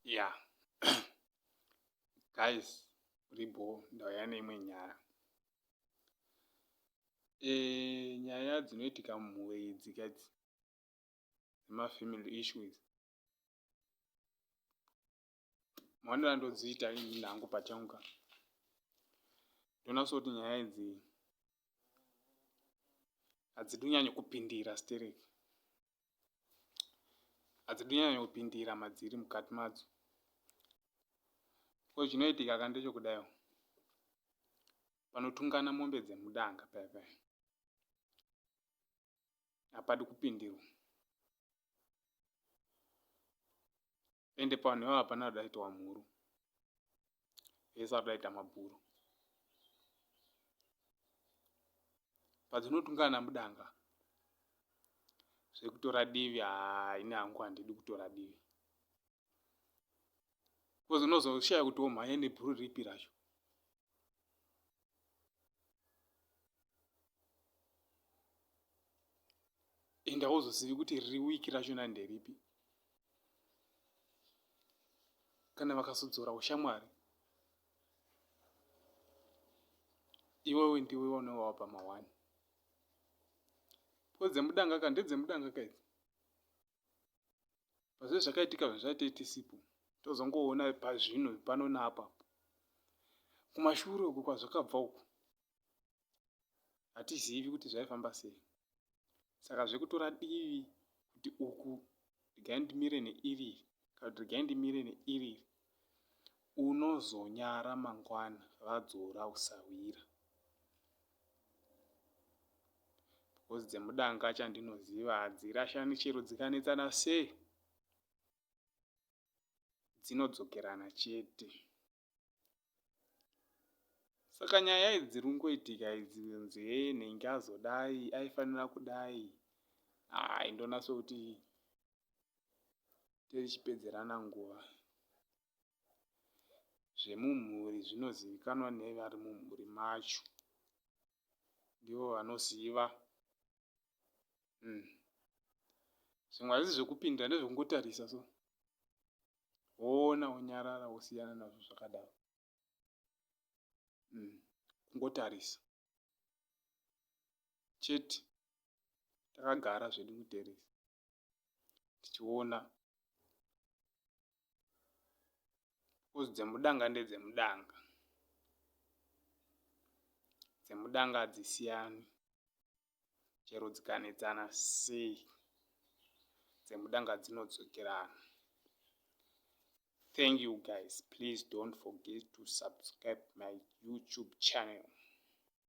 Yeah. Guys, Ribo ndauya neimwe nyaya. Nyaya dzinoitika mumhuri idzi gadzi, dzemafamily issues, maonero andodziita ini nangu pachangu. Ndoona kuti nyaya idzi hadzidonyanyo kupindira stereki, hadzidonyanyo kupindira madziri mukati madzo. Ko zvinoitika ka ndechokudaiwo, panotungana mombe dzemudanga paya paya hapadi kupindirwa, ende panhuwo hapana kudaitwa mhuru, vese vakudaita mabhuru. Padzinotungana mudanga zvekutora divi, ini hangu handidi kutora divi, kozi unozoshaya kuti womhanya nebhuru ripi racho. Ende hauzozivi kuti riri wiki rachona nderipi. Kana vakazodzora ushamwari, iwewe ndiwe unova wapa mawani. Ko dzemudanga ka ndedzemudanga ka idzi. Pazvese zvakaitika zvazvaita tisipo, tozongoona pazvino pano naapapo. Kumashure uku kwazvakabva uku, hatizivi kuti zvaifamba sei. Saka zvekutora divi kuti uku regai ndimire neiri, kana kuti regai ndimire neiri, unozonyara mangwana vadzora usawira. Because dzemudanga chandinoziva hadzirashani chero dzikanetsana sei, dzinodzokerana chete. Saka nyaya idzi dziri kungoitika idzi nzee nhengi azodai, aifanira kudai, ndoona sekuti tichipedzerana nguva. Zvemumhuri zvinozivikanwa nevari mumhuri macho, ndivo vanoziva. Zvimwe hazvisi zvekupinda, ndezvekungotarisa so, woona wonyarara wosiyana nazvo zvakadaro. Kungotarisa chete, takagara zvedu muteresi tichiona. Kozi dzemudanga ndedzemudanga, dzemudanga hadzisiyani chero dzikanetsana sei, dzemudanga dzinodzokerana. Thank you guys. Please don't forget to subscribe my YouTube channel.